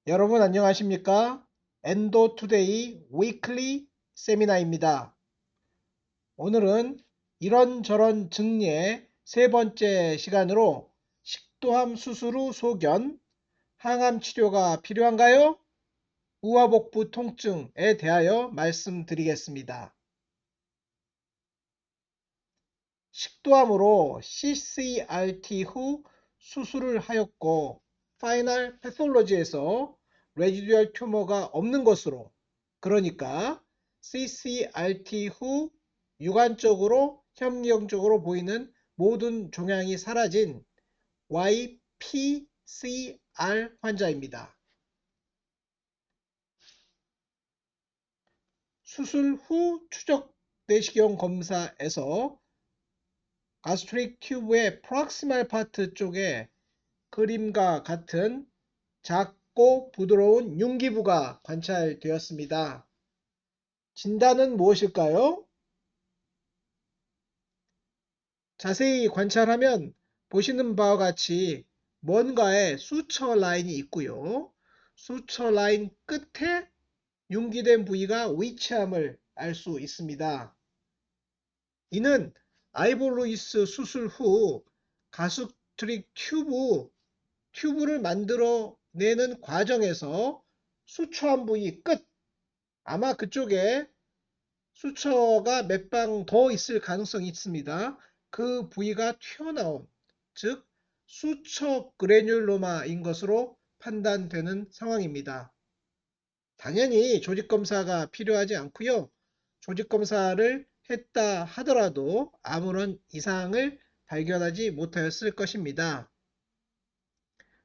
여러분 안녕하십니까? 엔도투데이 위클리 세미나입니다. 오늘은 이런저런 증리의 세 번째 시간으로 식도암 수술 후 소견, 항암 치료가 필요한가요? 우하복부 통증에 대하여 말씀드리겠습니다. 식도암으로 CCRT 후 수술을 하였고 파이널 패솔로지에서 레지듀얼 튜머가 없는 것으로, 그러니까 CCRT 후 육안적으로 현미경적으로 보이는 모든 종양이 사라진 YPCR 환자입니다. 수술 후 추적 내시경 검사에서 가스트릭 튜브의 프록시말 파트 쪽에 그림과 같은 작고 부드러운 융기부가 관찰되었습니다. 진단은 무엇일까요? 자세히 관찰하면 보시는 바와 같이 뭔가의 수처 라인이 있고요. 수처 라인 끝에 융기된 부위가 위치함을 알 수 있습니다. 이는 아이보 루이스 수술 후 가스트릭 튜브를 만들어내는 과정에서 수처한 부위 끝, 아마 그쪽에 수처가 몇 방 더 있을 가능성이 있습니다. 그 부위가 튀어나온, 즉 수처 그래뉼로마인 것으로 판단되는 상황입니다. 당연히 조직검사가 필요하지 않고요. 조직검사를 했다 하더라도 아무런 이상을 발견하지 못하였을 것입니다.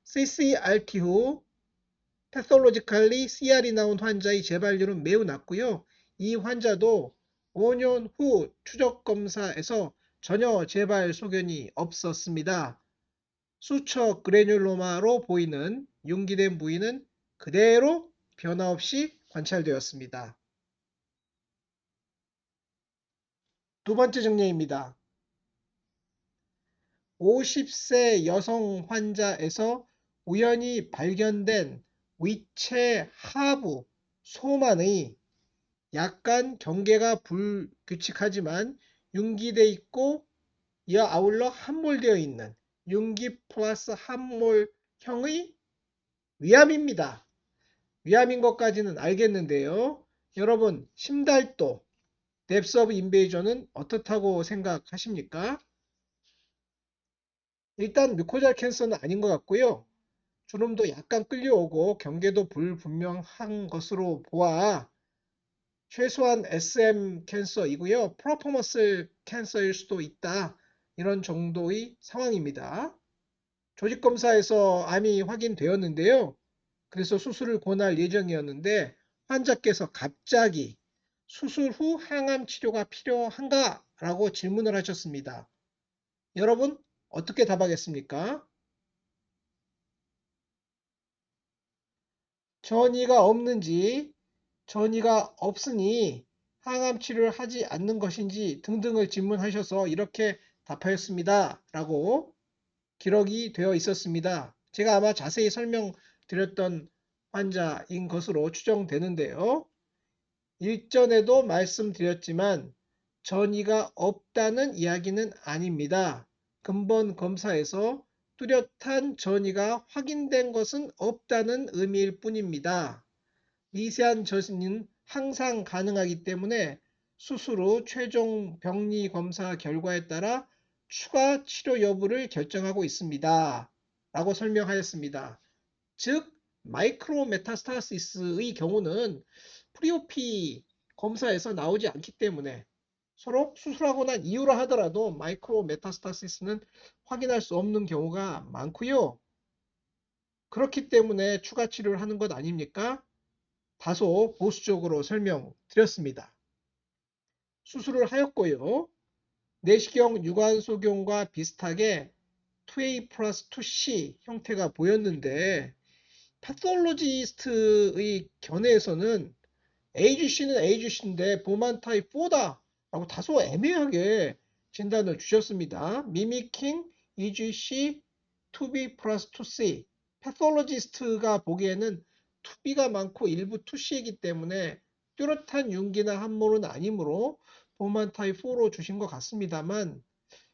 CCRT 후 패솔로지컬리 CR이 나온 환자의 재발률은 매우 낮고요. 이 환자도 5년 후 추적검사에서 전혀 재발 소견이 없었습니다. 수처 그래뉼로마로 보이는 융기된 부위는 그대로 변화 없이 관찰되었습니다. 두 번째 증례입니다. 50세 여성 환자에서 우연히 발견된 위체 하부 소만의 약간 경계가 불규칙하지만 융기되어 있고 이와 아울러 함몰되어 있는 융기 플러스 함몰형의 위암입니다. 위암인 것까지는 알겠는데요. 여러분, 심달도 뎁스 오브 인베이전은 어떻다고 생각하십니까? 일단 뮤코잘 캔서는 아닌 것 같고요. 주름도 약간 끌려오고 경계도 불분명한 것으로 보아 최소한 SM 캔서이고요. 프로포머슬 캔서일 수도 있다. 이런 정도의 상황입니다. 조직검사에서 암이 확인되었는데요. 그래서 수술을 권할 예정이었는데 환자께서 갑자기 수술 후 항암 치료가 필요한가? 라고 질문을 하셨습니다. 여러분 어떻게 답하겠습니까? 전이가 없는지, 전이가 없으니 항암 치료를 하지 않는 것인지 등등을 질문하셔서 이렇게 답하였습니다. 라고 기록이 되어 있었습니다. 제가 아마 자세히 설명드렸던 환자인 것으로 추정되는데요. 일전에도 말씀드렸지만 전이가 없다는 이야기는 아닙니다. 근본 검사에서 뚜렷한 전이가 확인된 것은 없다는 의미일 뿐입니다. 미세한 전이는 항상 가능하기 때문에 수술 후 최종 병리 검사 결과에 따라 추가 치료 여부를 결정하고 있습니다. 라고 설명하였습니다. 즉 마이크로 메타스타시스의 경우는 프리오피 검사에서 나오지 않기 때문에 서로 수술하고 난 이후라 하더라도 마이크로 메타스타시스는 확인할 수 없는 경우가 많고요. 그렇기 때문에 추가 치료를 하는 것 아닙니까? 다소 보수적으로 설명드렸습니다. 수술을 하였고요. 내시경 유관소경과 비슷하게 2A 플러스 2C 형태가 보였는데 패솔로지스트의 견해에서는 AGC는 AGC인데 보만 타입 4다 라고 다소 애매하게 진단을 주셨습니다. 미미킹 EGC 2B 플러스 2C 패솔로지스트가 보기에는 투비가 많고 일부 투시이기 때문에 뚜렷한 융기나 함몰은 아니므로 보만 타입 4로 주신 것 같습니다만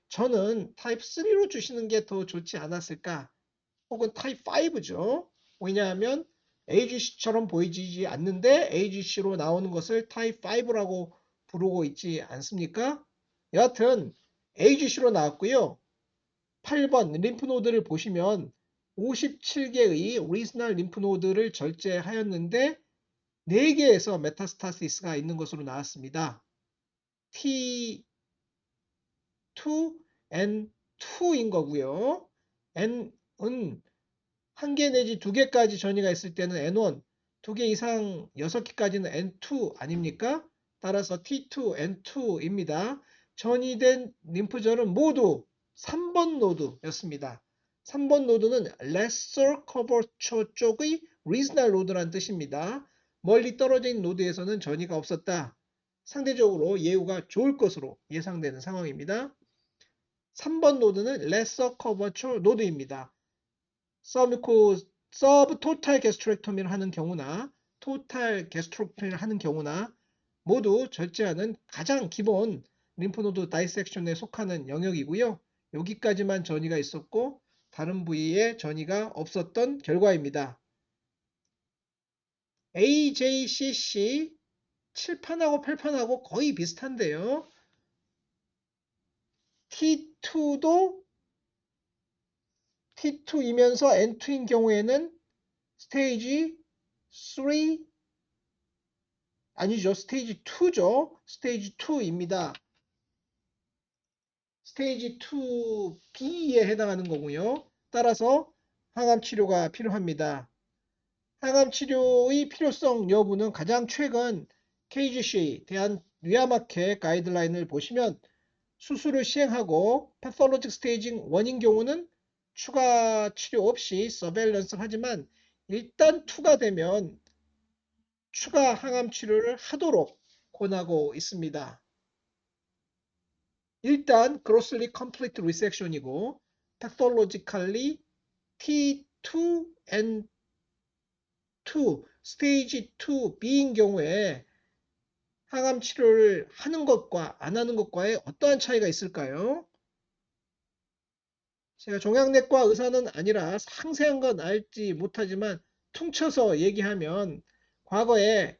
저는 타입 3로 주시는 게 더 좋지 않았을까? 혹은 타입 5죠. 왜냐하면 AGC처럼 보이지 않는데 AGC로 나오는 것을 타입 5라고 부르고 있지 않습니까? 여하튼 AGC로 나왔고요. 8번 림프노드를 보시면 57개의 리지널 림프노드를 절제하였는데 4개에서 메타스타시스가 있는 것으로 나왔습니다. T2, N2인 거고요. N은 1개 내지 2개까지 전이가 있을 때는 N1, 2개 이상 6개까지는 N2 아닙니까? 따라서 T2, N2입니다. 전이된 림프절은 모두 3번 노드였습니다. 3번 노드는 lesser curvature 쪽의 regional node란 뜻입니다. 멀리 떨어져 있는 노드에서는 전이가 없었다. 상대적으로 예후가 좋을 것으로 예상되는 상황입니다. 3번 노드는 lesser curvature 노드입니다. 서브 토탈 게스트렉토미를 하는 경우나 토탈 게스트렉토미를 하는 경우나 모두 절제하는 가장 기본 림프노드 다이섹션에 속하는 영역이고요. 여기까지만 전이가 있었고 다른 부위에 전이가 없었던 결과입니다. AJCC 7판하고 8판하고 거의 비슷한데요. T2도 T2이면서 N2인 경우에는 스테이지 3 아니죠. 스테이지 2죠. 스테이지 2입니다. 스테이지 2B에 해당하는 거고요. 따라서 항암 치료가 필요합니다. 항암 치료의 필요성 여부는 가장 최근 KGC 대한위암학회 가이드라인을 보시면 수술을 시행하고 패솔로직 스테이징 1인 경우는 추가 치료 없이 서베일런스를 하지만 일단 2가 되면 추가 항암 치료를 하도록 권하고 있습니다. 일단 grossly complete resection이고 pathologically T2 and 2 스테이지 2B인 경우에 항암 치료를 하는 것과 안 하는 것과의 어떠한 차이가 있을까요? 제가 종양내과 의사는 아니라 상세한 건 알지 못하지만 퉁쳐서 얘기하면 과거에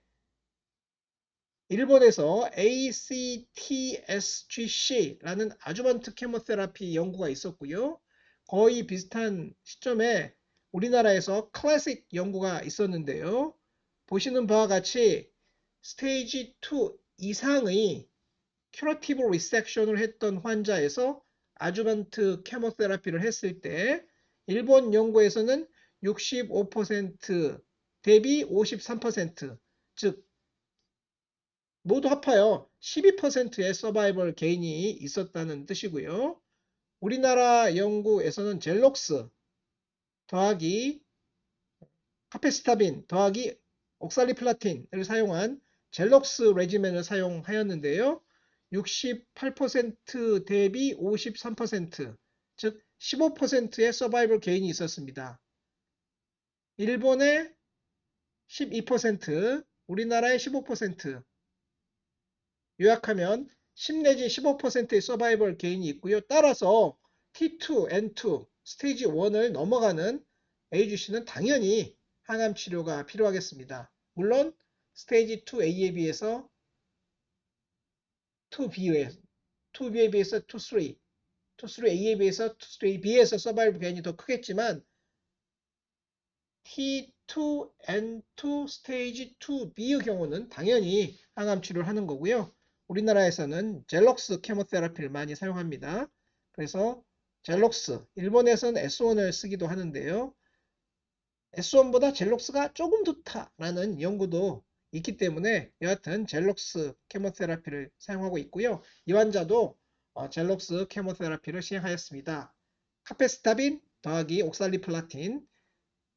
일본에서 ACTSGC라는 아주먼트 케모테라피 연구가 있었고요. 거의 비슷한 시점에 우리나라에서 클래식 연구가 있었는데요. 보시는 바와 같이 스테이지 2 이상의 큐러티브 리섹션을 했던 환자에서 아주먼트 케모테라피를 했을 때 일본 연구에서는 65% 대비 53%, 즉 모두 합하여 12%의 서바이벌 게인이 있었다는 뜻이고요. 우리나라 연구에서는 젤록스 더하기 카페스타빈 더하기 옥살리플라틴을 사용한 젤록스 레지멘을 사용하였는데요. 68% 대비 53%, 즉 15%의 서바이벌 게인이 있었습니다. 일본의 12%, 우리나라의 15%, 요약하면 10 내지 15%의 서바이벌 게인이 있고요. 따라서 T2, N2, 스테이지 1을 넘어가는 AGC는 당연히 항암 치료가 필요하겠습니다. 물론 스테이지 2A에 비해서 2B에 비해서 2, 3A에 비해서 2,3B에서 서바이벌 게인이 더 크겠지만 T2, N2, 스테이지 2B의 경우는 당연히 항암 치료를 하는 거고요. 우리나라에서는 젤록스 케모테라피를 많이 사용합니다. 그래서 젤록스, 일본에서는 S1을 쓰기도 하는데요. S1보다 젤록스가 조금 좋다라는 연구도 있기 때문에 여하튼 젤록스 케모테라피를 사용하고 있고요. 이 환자도 젤록스 케모테라피를 시행하였습니다. 카페스타빈 더하기 옥살리플라틴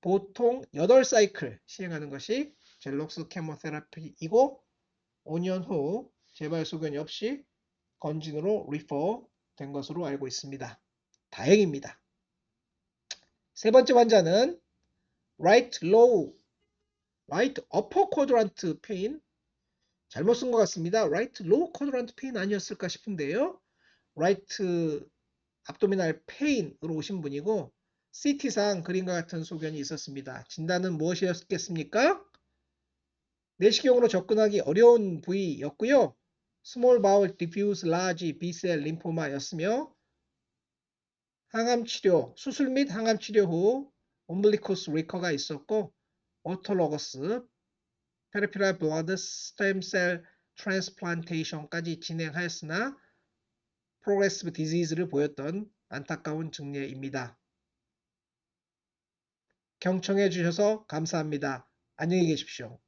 보통 8사이클 시행하는 것이 젤록스 케모테라피이고 5년 후 재발 소견이 없이 건진으로 리퍼 된 것으로 알고 있습니다. 다행입니다. 세 번째 환자는 right low right upper quadrant pain 잘못 쓴 것 같습니다. right lower quadrant pain 아니었을까 싶은데요. right abdominal pain으로 오신 분이고 CT상 그림과 같은 소견이 있었습니다. 진단은 무엇이었겠습니까? 내시경으로 접근하기 어려운 부위였고요. small bowel diffuse large B-cell 림포마였으며 항암 치료, 수술 및 항암 치료 후 umbilicus 리커가 있었고 autologous peripheral blood stem cell transplantation까지 진행하였으나 progressive disease를 보였던 안타까운 증례입니다. 경청해 주셔서 감사합니다. 안녕히 계십시오.